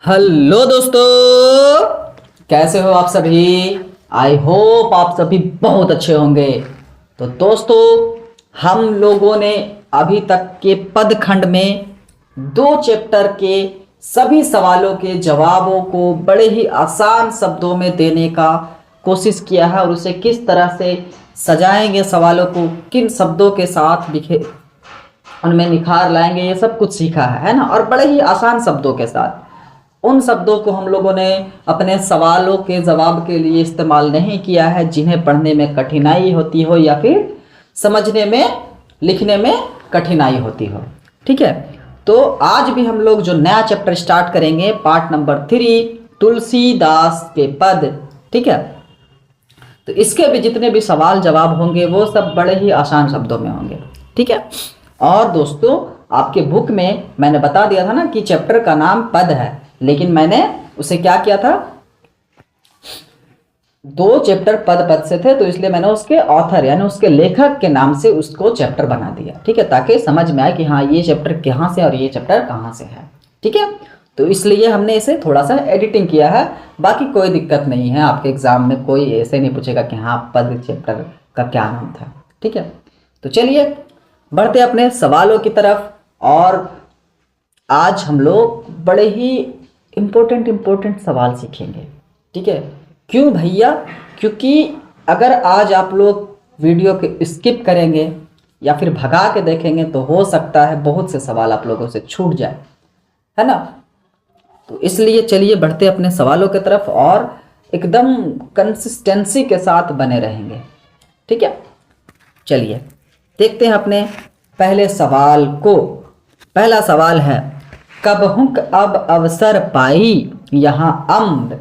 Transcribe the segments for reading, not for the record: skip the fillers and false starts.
Hello दोस्तों, कैसे हो आप सभी। आई होप आप सभी बहुत अच्छे होंगे। तो दोस्तों, हम लोगों ने अभी तक के पदखंड में 2 चैप्टर के सभी सवालों के जवाबों को बड़े ही आसान शब्दों में देने का कोशिश किया है और उसे किस तरह से सजाएंगे, सवालों को किन शब्दों के साथ लिखे उनमें निखार लाएंगे, ये सब कुछ सीखा है ना। और बड़े ही आसान शब्दों के साथ उन शब्दों को हम लोगों ने अपने सवालों के जवाब के लिए इस्तेमाल नहीं किया है जिन्हें पढ़ने में कठिनाई होती हो या फिर समझने में लिखने में कठिनाई होती हो। ठीक है, तो आज भी हम लोग जो नया चैप्टर स्टार्ट करेंगे, पार्ट नंबर 3, तुलसीदास के पद। ठीक है, तो इसके भी जितने भी सवाल जवाब होंगे वो सब बड़े ही आसान शब्दों में होंगे। ठीक है, और दोस्तों आपके बुक में मैंने बता दिया था ना कि चैप्टर का नाम पद है, लेकिन मैंने उसे क्या किया था, 2 चैप्टर पद पद से थे तो इसलिए मैंने उसके ऑथर यानी उसके लेखक के नाम से उसको चैप्टर बना दिया। ठीक है, ताकि समझ में आए कि हाँ ये चैप्टर कहाँ से और ये चैप्टर कहाँ से है। ठीक है, तो इसलिए हमने इसे थोड़ा सा एडिटिंग किया है। बाकी कोई दिक्कत नहीं है, आपके एग्जाम में कोई ऐसे नहीं पूछेगा कि हाँ पद चैप्टर का क्या नाम था। ठीक है, तो चलिए बढ़ते अपने सवालों की तरफ। और आज हम लोग बड़े ही इम्पोर्टेंट सवाल सीखेंगे। ठीक है, क्यों भैया? क्योंकि अगर आज आप लोग वीडियो के स्किप करेंगे या फिर भगा के देखेंगे तो हो सकता है बहुत से सवाल आप लोगों से छूट जाए, है ना। तो इसलिए चलिए बढ़ते अपने सवालों की तरफ और एकदम कंसिस्टेंसी के साथ बने रहेंगे। ठीक है, चलिए देखते हैं अपने पहले सवाल को। पहला सवाल है, कबहुक अब अवसर पाई यहाँ अम्ब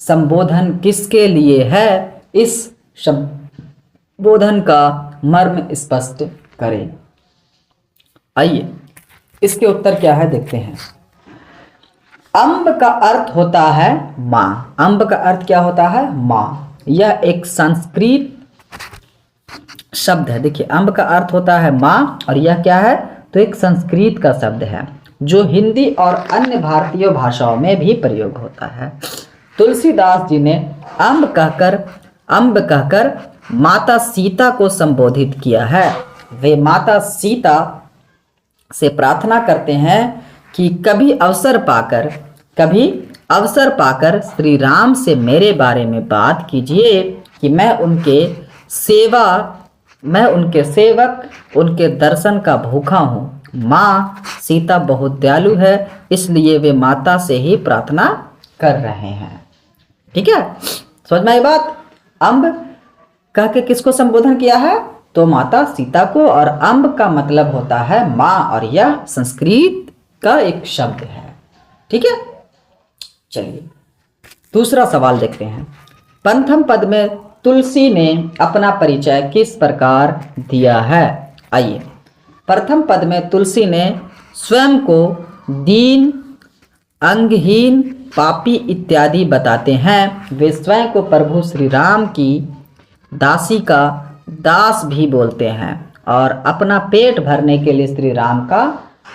संबोधन किसके लिए है, इस संबोधन का मर्म स्पष्ट करें। आइए इसके उत्तर क्या है देखते हैं। अम्ब का अर्थ होता है माँ। अम्ब का अर्थ क्या होता है? माँ। यह एक संस्कृत शब्द है। देखिए, अम्ब का अर्थ होता है माँ और यह क्या है, तो एक संस्कृत का शब्द है जो हिंदी और अन्य भारतीय भाषाओं में भी प्रयोग होता है। तुलसीदास जी ने अम्ब कहकर माता सीता को संबोधित किया है। वे माता सीता से प्रार्थना करते हैं कि कभी अवसर पाकर श्री राम से मेरे बारे में बात कीजिए कि मैं उनके सेवक उनके दर्शन का भूखा हूँ। माँ सीता बहुत दयालु है, इसलिए वे माता से ही प्रार्थना कर रहे हैं। ठीक है, समझ में आई बात। अम्ब कह के किसको संबोधन किया है, तो माता सीता को, और अम्ब का मतलब होता है माँ और यह संस्कृत का एक शब्द है। ठीक है, चलिए दूसरा सवाल देखते हैं। प्रथम पद में तुलसी ने अपना परिचय किस प्रकार दिया है। आइए, प्रथम पद में तुलसी ने स्वयं को दीन, अंगहीन, पापी इत्यादि बताते हैं। वे स्वयं को प्रभु श्री राम की दासी का दास भी बोलते हैं और अपना पेट भरने के लिए श्री राम का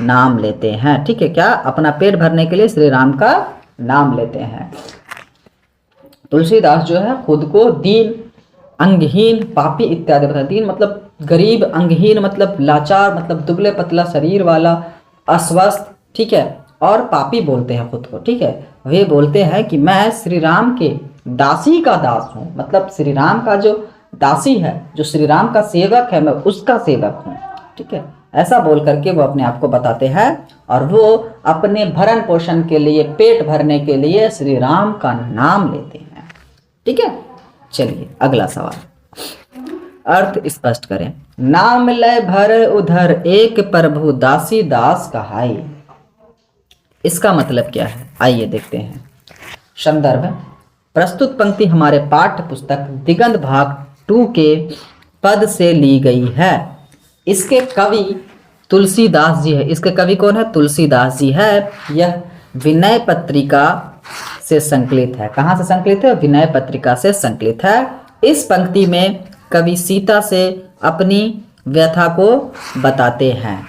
नाम लेते हैं। ठीक है, क्या अपना पेट भरने के लिए श्री राम का नाम लेते हैं। तुलसीदास जो है खुद को दीन, अंगहीन, पापी इत्यादि बताते। दीन मतलब गरीब, अंगहीन मतलब लाचार, मतलब दुबले पतला शरीर वाला, अस्वस्थ। ठीक है, और पापी बोलते हैं खुद को। ठीक है, वे बोलते हैं कि मैं श्री राम के दासी का दास हूँ, मतलब श्री राम का जो दासी है, जो श्री राम का सेवक है, मैं उसका सेवक हूँ। ठीक है, ऐसा बोल करके वो अपने आप को बताते हैं और वो अपने भरण पोषण के लिए, पेट भरने के लिए श्री राम का नाम लेते हैं। ठीक है, चलिए अगला सवाल, अर्थ स्पष्ट करें। नाम लय भर उधर एक प्रभु दासी दास कहाई। इसका मतलब क्या है, आइए देखते हैं। संदर्भ, प्रस्तुत पंक्ति हमारे पाठ्य पुस्तक दिगंत भाग 2 के पद से ली गई है। इसके कवि तुलसीदास जी है। इसके कवि कौन है? तुलसीदास जी है। यह विनय पत्रिका से संकलित है। कहाँ से संकलित है? विनय पत्रिका से संकलित है। इस पंक्ति में कवि सीता से अपनी व्यथा को बताते हैं।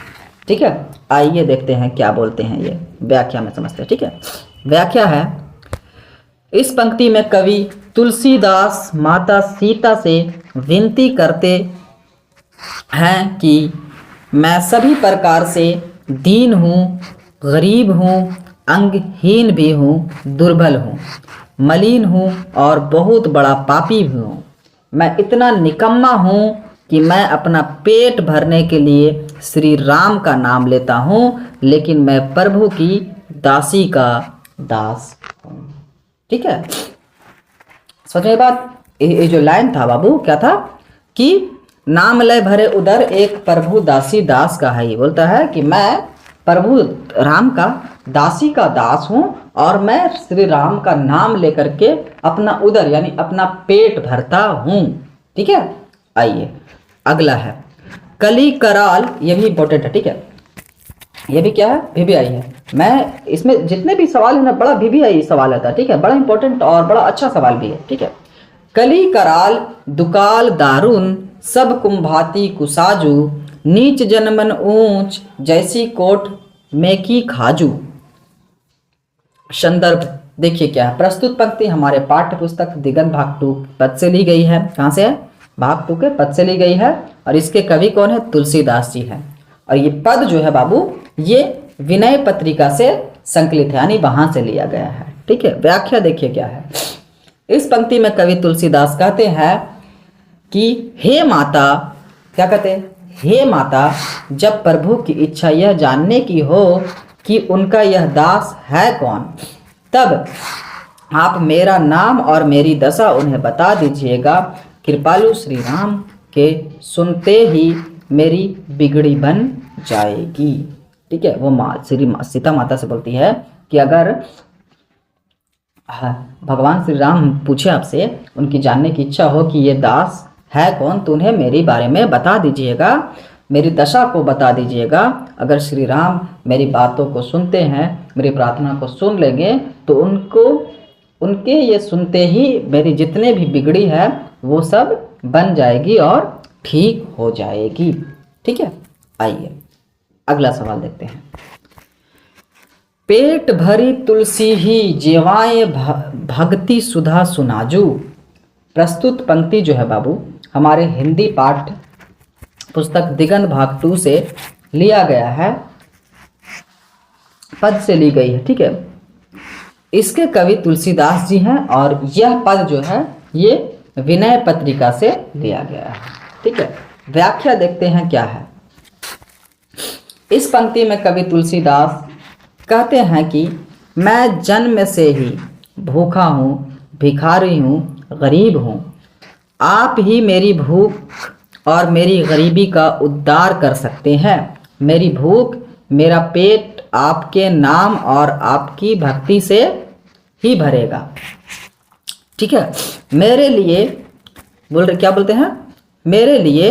ठीक है, आइए देखते हैं क्या बोलते हैं, ये व्याख्या में समझते हैं। ठीक है, व्याख्या है, इस पंक्ति में कवि तुलसीदास माता सीता से विनती करते हैं कि मैं सभी प्रकार से दीन हूँ, गरीब हूँ, अंगहीन भी हूँ, दुर्बल हूँ, मलिन हूँ और बहुत बड़ा पापी भी हूँ। मैं इतना निकम्मा हूँ कि मैं अपना पेट भरने के लिए श्री राम का नाम लेता हूँ, लेकिन मैं प्रभु की दासी का दास हूँ। ठीक है, समझ में बात। ये जो लाइन था बाबू, क्या था कि नाम लय भरे उदर एक प्रभु दासी दास का है। ये बोलता है कि मैं प्रभु राम का दासी का दास हूँ और मैं श्री राम का नाम लेकर के अपना उदर यानी अपना पेट भरता हूँ। ठीक है, आइए अगला है कली कराल। ये भी इंपॉर्टेंट है। ठीक है, ये भी क्या है, VVI है। मैं इसमें जितने भी सवाल है ना, बड़ा VVI सवाल आता है। ठीक है, बड़ा इंपॉर्टेंट और बड़ा अच्छा सवाल भी है। ठीक है, कली कराल दुकाल दारुन सब कुंभाती कुसाजू, नीच जनमन ऊंच जैसी कोट में की खाजू। संदर्भ देखिए क्या है, प्रस्तुत पंक्ति हमारे पाठ्य पुस्तक दिगंत भाग 2 पद से ली गई है। कहाँ से है, भाग 2 के पद से ली गई है और इसके कवि कौन है, तुलसीदास जी है। और ये पद जो है बाबू, ये विनय पत्रिका से संकलित है, यानी वहां से लिया गया है। ठीक है, व्याख्या देखिए क्या है। इस पंक्ति में कवि तुलसीदास कहते हैं कि हे माता, क्या कहते हैं, हे माता, जब प्रभु की इच्छा यह जानने की हो कि उनका यह दास है कौन, तब आप मेरा नाम और मेरी दशा उन्हें बता दीजिएगा। कृपालु श्री राम के सुनते ही मेरी बिगड़ी बन जाएगी। ठीक है, वो सीता माता से बोलती है कि अगर भगवान श्री राम पूछे आपसे, उनकी जानने की इच्छा हो कि ये दास है कौन, तो उन्हें मेरे बारे में बता दीजिएगा, मेरी दशा को बता दीजिएगा। अगर श्री राम मेरी बातों को सुनते हैं, मेरी प्रार्थना को सुन लेंगे, तो उनके ये सुनते ही मेरी जितने भी बिगड़ी है वो सब बन जाएगी और ठीक हो जाएगी। ठीक है, आइए अगला सवाल देखते हैं। पेट भरी तुलसी ही जेवाए भक्ति सुधा सुनाजू। प्रस्तुत पंक्ति जो है बाबू, हमारे हिंदी पाठ्य पुस्तक दिगंत भाग 2 से लिया गया है, पद से ली गई है। ठीक है, इसके कवि तुलसीदास जी हैं और यह पद जो है ये विनय पत्रिका से लिया गया है। ठीक है, व्याख्या देखते हैं क्या है। इस पंक्ति में कवि तुलसीदास कहते हैं कि मैं जन्म से ही भूखा हूँ, भिखारी हूँ, गरीब हूँ। आप ही मेरी भूख और मेरी गरीबी का उद्धार कर सकते हैं। मेरी भूख, मेरा पेट आपके नाम और आपकी भक्ति से ही भरेगा। ठीक है, मेरे लिए क्या बोलते हैं, मेरे लिए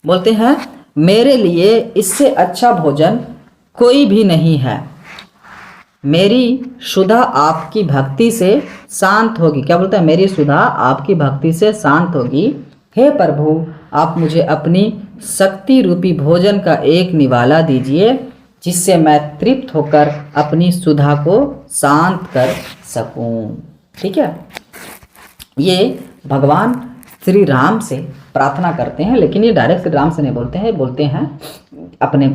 बोलते हैं, मेरे लिए इससे अच्छा भोजन कोई भी नहीं है। मेरी सुधा आपकी भक्ति से शांत होगी। क्या बोलता है, मेरी सुधा आपकी भक्ति से शांत होगी। हे प्रभु, आप मुझे अपनी शक्ति रूपी भोजन का एक निवाला दीजिए, जिससे मैं तृप्त होकर अपनी सुधा को शांत कर सकूं। ठीक है, ये भगवान श्री राम से प्रार्थना करते हैं, लेकिन ये डायरेक्ट श्री राम से नहीं बोलते हैं अपने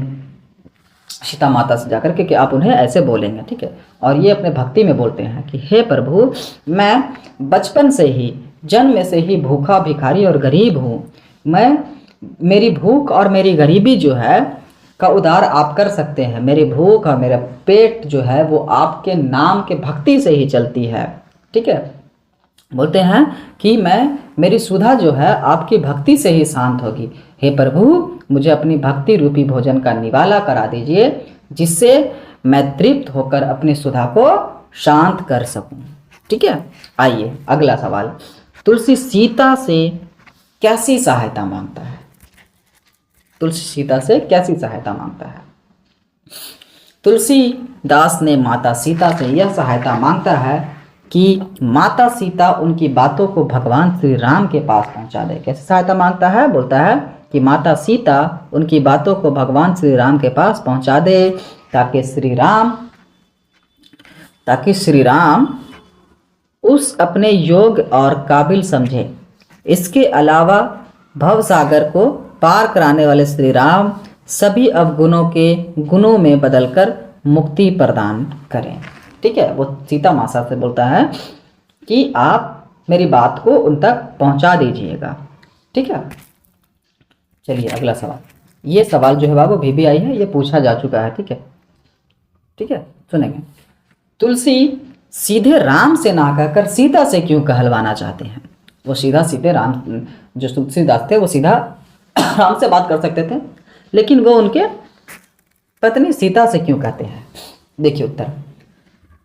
सीता माता से जाकर के कि आप उन्हें ऐसे बोलेंगे। ठीक है, और ये अपने भक्ति में बोलते हैं कि हे प्रभु, मैं बचपन से ही, जन्म से ही भूखा, भिखारी और गरीब हूँ। मेरी भूख और मेरी गरीबी जो है का उद्धार आप कर सकते हैं। मेरी भूख और मेरा पेट जो है वो आपके नाम के भक्ति से ही चलती है। ठीक है, बोलते हैं कि मेरी सुधा जो है आपकी भक्ति से ही शांत होगी। हे प्रभु, मुझे अपनी भक्ति रूपी भोजन का निवाला करा दीजिए, जिससे मैं तृप्त होकर अपनी सुधा को शांत कर सकूं। ठीक है, आइए अगला सवाल। तुलसी सीता से कैसी सहायता मांगता है? तुलसी सीता से कैसी सहायता मांगता है? तुलसीदास ने माता सीता से यह सहायता मांगता है कि माता सीता उनकी बातों को भगवान श्री राम के पास पहुंचा दे। कैसे सहायता मांगता है? बोलता है कि माता सीता उनकी बातों को भगवान श्री राम के पास पहुंचा दे, ताकि श्री राम उस अपने योग्य और काबिल समझे। इसके अलावा भवसागर को पार कराने वाले श्री राम सभी अवगुणों के गुणों में बदलकर मुक्ति प्रदान करें। ठीक है, वो सीता माता से बोलता है कि आप मेरी बात को उन तक पहुंचा दीजिएगा। ठीक है, चलिए अगला सवाल। ये सवाल जो है बाबू VBI है, ये पूछा जा चुका है। ठीक है, ठीक है, सुनेंगे। तुलसी सीधे राम से ना कहकर सीता से क्यों कहलवाना चाहते हैं? वो सीधा सीधे राम, जो तुलसीदास थे वो सीधा राम से बात कर सकते थे, लेकिन वो उनके पत्नी सीता से क्यों कहते हैं? देखिए उत्तर।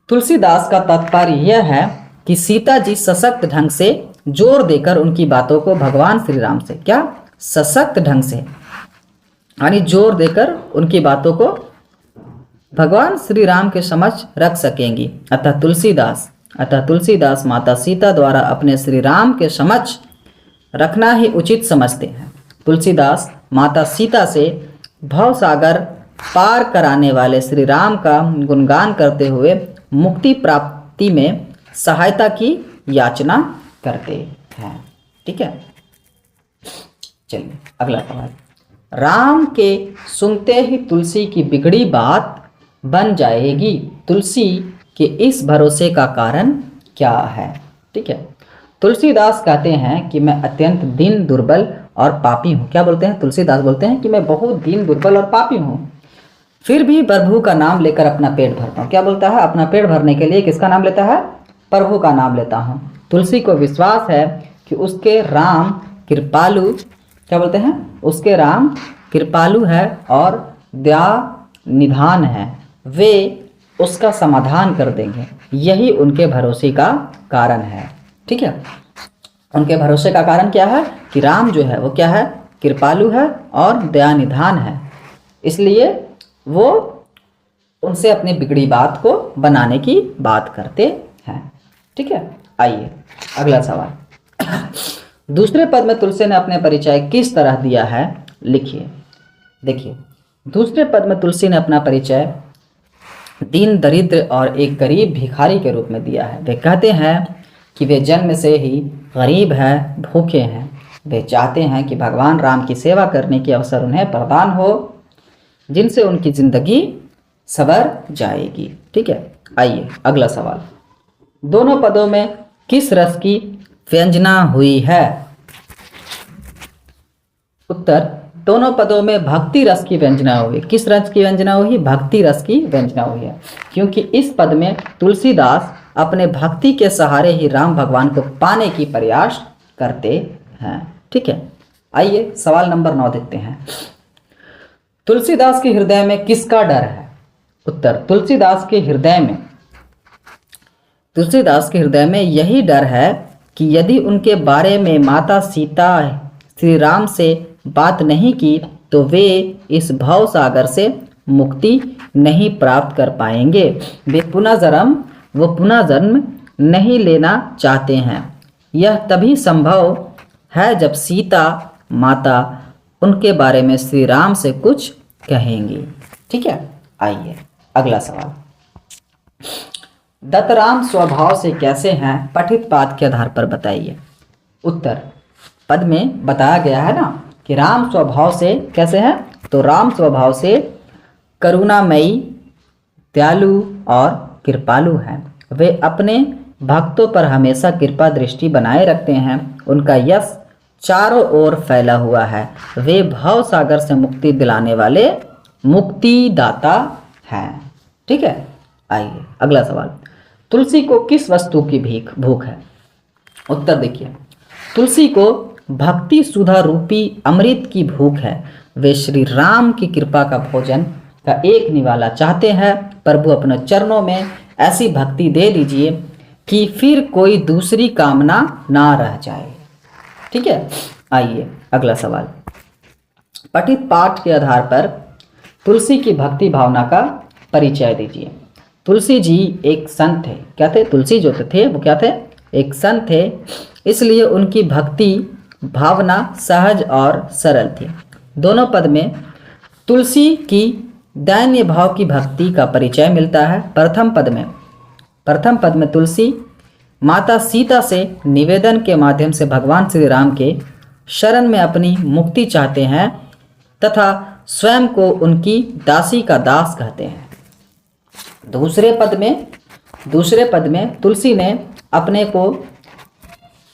तुलसीदास का तात्पर्य यह है कि सीता जी सशक्त ढंग से जोर देकर उनकी बातों को भगवान श्री राम से, क्या सशक्त ढंग से यानी जोर देकर उनकी बातों को भगवान श्री राम के समक्ष रख सकेंगी। अतः तुलसीदास माता सीता द्वारा अपने श्री राम के समक्ष रखना ही उचित समझते हैं। तुलसीदास माता सीता से भवसागर पार कराने वाले श्री राम का गुणगान करते हुए मुक्ति प्राप्ति में सहायता की याचना करते हैं। ठीक है, चलिए अगला सवाल। राम के सुनते ही तुलसी की बिगड़ी बात बन जाएगी, तुलसी के इस भरोसे का कारण क्या है? ठीक है, तुलसीदास कहते हैं कि मैं अत्यंत दीन दुर्बल और पापी हूँ। क्या बोलते हैं? तुलसीदास बोलते हैं कि मैं बहुत दीन दुर्बल और पापी हूँ, फिर भी प्रभु का नाम लेकर अपना पेट भरता हूँ। क्या बोलता है? अपना पेट भरने के लिए किसका नाम लेता है? प्रभु का नाम लेता हूँ। तुलसी को विश्वास है कि उसके राम कृपालु, क्या बोलते हैं? उसके राम कृपालु है और दया निधान है, वे उसका समाधान कर देंगे। यही उनके भरोसे का कारण है। ठीक है, उनके भरोसे का कारण क्या है? कि राम जो है वो क्या है? कृपालु है और दया निधान है, इसलिए वो उनसे अपनी बिगड़ी बात को बनाने की बात करते हैं। ठीक है, आइए अगला सवाल। दूसरे पद में तुलसी ने अपने परिचय किस तरह दिया है? लिखिए। देखिए, दूसरे पद में तुलसी ने अपना परिचय दीन दरिद्र और एक गरीब भिखारी के रूप में दिया है। वे कहते हैं कि वे जन्म से ही गरीब हैं, भूखे हैं। वे चाहते हैं कि भगवान राम की सेवा करने की अवसर उन्हें प्रदान हो, जिनसे उनकी जिंदगी सवर जाएगी। ठीक है, आइए अगला सवाल। दोनों पदों में किस रस की व्यंजना हुई है? उत्तर, दोनों पदों में भक्ति रस की व्यंजना हुई। किस रस की व्यंजना हुई? भक्ति रस की व्यंजना हुई है, क्योंकि इस पद में तुलसीदास अपने भक्ति के सहारे ही राम भगवान को पाने की प्रयास करते हैं। ठीक है, आइए सवाल नंबर 9 देखते हैं। तुलसीदास के हृदय में किसका डर है? उत्तर, तुलसीदास के हृदय में यही डर है कि यदि उनके बारे में माता सीता श्री राम से बात नहीं की तो वे इस भव सागर से मुक्ति नहीं प्राप्त कर पाएंगे। वे पुनः जन्म नहीं लेना चाहते हैं। यह तभी संभव है जब सीता माता उनके बारे में श्री राम से कुछ कहेंगी। ठीक है, आइए अगला सवाल। दत्तराम स्वभाव से कैसे हैं? पठित पाठ के आधार पर बताइए। उत्तर, पद में बताया गया है ना कि राम स्वभाव से कैसे हैं? तो राम स्वभाव से करुणामयी, दयालु और कृपालु हैं। वे अपने भक्तों पर हमेशा कृपा दृष्टि बनाए रखते हैं। उनका यश चारों ओर फैला हुआ है। वे भव सागर से मुक्ति दिलाने वाले मुक्तिदाता हैं। ठीक है, आइए अगला सवाल। तुलसी को किस वस्तु की भूख है? उत्तर देखिए, तुलसी को भक्ति सुधा रूपी अमृत की भूख है। वे श्री राम की कृपा का भोजन का एक निवाला चाहते हैं। प्रभु अपने चरणों में ऐसी भक्ति दे दीजिए कि फिर कोई दूसरी कामना ना रह जाए। ठीक है, आइए अगला सवाल। पठित पाठ के आधार पर तुलसी की भक्ति भावना का परिचय दीजिए। तुलसी जी एक संत थे। क्या थे? तुलसी जो थे वो क्या थे? एक संत थे, इसलिए उनकी भक्ति भावना सहज और सरल थी। दोनों पद में तुलसी की दैन्य भाव की भक्ति का परिचय मिलता है। प्रथम पद में तुलसी माता सीता से निवेदन के माध्यम से भगवान श्री राम के शरण में अपनी मुक्ति चाहते हैं तथा स्वयं को उनकी दासी का दास कहते हैं। दूसरे पद में तुलसी ने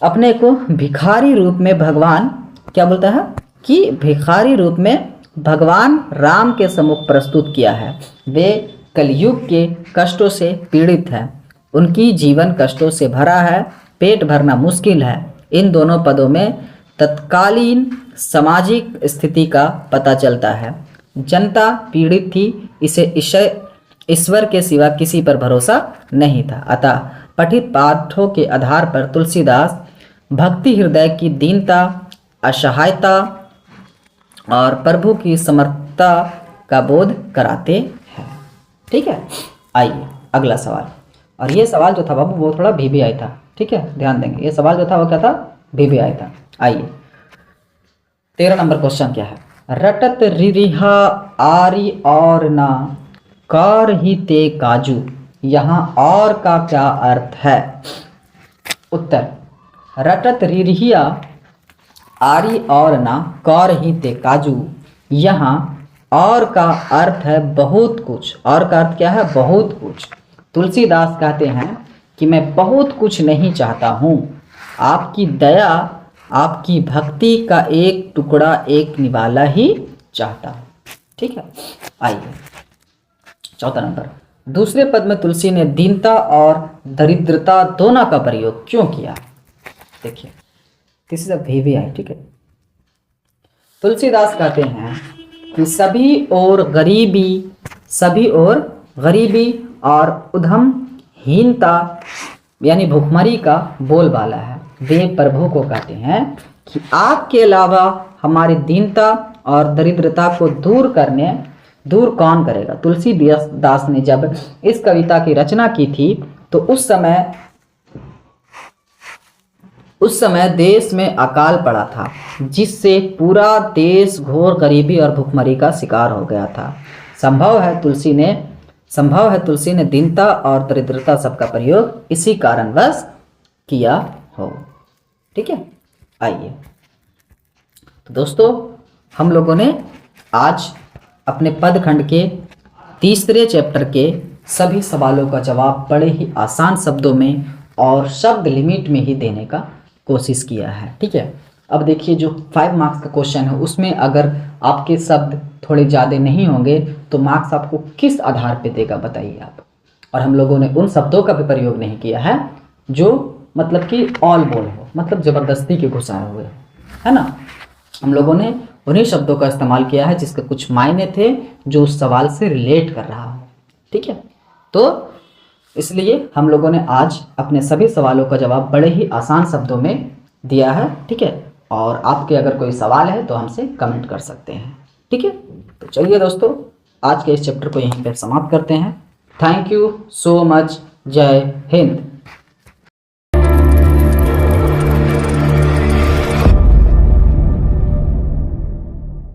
अपने को भिखारी रूप में भगवान क्या बोलता है कि भिखारी रूप में भगवान राम के सम्मुख प्रस्तुत किया है। वे कलयुग के कष्टों से पीड़ित हैं, उनकी जीवन कष्टों से भरा है, पेट भरना मुश्किल है। इन दोनों पदों में तत्कालीन सामाजिक स्थिति का पता चलता है। जनता पीड़ित थी, इसे ईश्वर के सिवा किसी पर भरोसा नहीं था। अतः पठित पाठों के आधार पर तुलसीदास भक्ति हृदय की दीनता, असहायता और प्रभु की समर्थता का बोध कराते हैं। ठीक है, आइए अगला सवाल। और ये सवाल जो था बाबू वो थोड़ा VVI था। ठीक है, ध्यान देंगे, ये सवाल जो था वो क्या था, VVI था। आइए 13 नंबर क्वेश्चन क्या है। रटत रिहा आरी और ना कर ही ते काजू, यहाँ और का क्या अर्थ है। उत्तर, रटत रिरिया आरी और ना कर ही ते काजू, यहाँ और का अर्थ है बहुत कुछ। और का अर्थ क्या है, बहुत कुछ। तुलसीदास कहते हैं कि मैं बहुत कुछ नहीं चाहता हूँ, आपकी दया, आपकी भक्ति का एक टुकड़ा, एक निवाला ही चाहता हूँ। ठीक है, आइए 14 नंबर। दूसरे पद में तुलसी ने दीनता और दरिद्रता दोनों का प्रयोग क्यों किया। देखिए, दिस इज अ VVI। ठीक है, तुलसीदास कहते हैं कि सभी और गरीबी और उधमहीनता यानी भुखमरी का बोलबाला है। वे प्रभु को कहते हैं कि आपके अलावा हमारी दीनता और दरिद्रता को दूर कौन करेगा। तुलसीदास ने जब इस कविता की रचना की थी तो उस समय देश में अकाल पड़ा था, जिससे पूरा देश घोर गरीबी और भुखमरी का शिकार हो गया था। संभव है तुलसी ने दीनता और दरिद्रता सबका प्रयोग इसी कारणवश किया हो। ठीक है, आइए तो दोस्तों, हम लोगों ने आज अपने पदखंड के तीसरे चैप्टर के सभी सवालों का जवाब बड़े ही आसान शब्दों में और शब्द लिमिट में ही देने का कोशिश किया है। ठीक है, अब देखिए जो 5 मार्क्स का क्वेश्चन है उसमें अगर आपके शब्द थोड़े ज़्यादा नहीं होंगे तो मार्क्स आपको किस आधार पे देगा बताइए आप। और हम लोगों ने उन शब्दों का भी प्रयोग नहीं किया है जो मतलब कि ऑल बोल हो, मतलब ज़बरदस्ती के घुसाए हुए, है ना। हम लोगों ने उन्हीं शब्दों का इस्तेमाल किया है जिसके कुछ मायने थे, जो उस सवाल से रिलेट कर रहा हो। ठीक है, तो इसलिए हम लोगों ने आज अपने सभी सवालों का जवाब बड़े ही आसान शब्दों में दिया है। ठीक है, और आपके अगर कोई सवाल है तो हमसे कमेंट कर सकते हैं। ठीक है, तो चलिए दोस्तों, आज के इस चैप्टर को यहीं पर समाप्त करते हैं। Thank you so much. जय हिंद।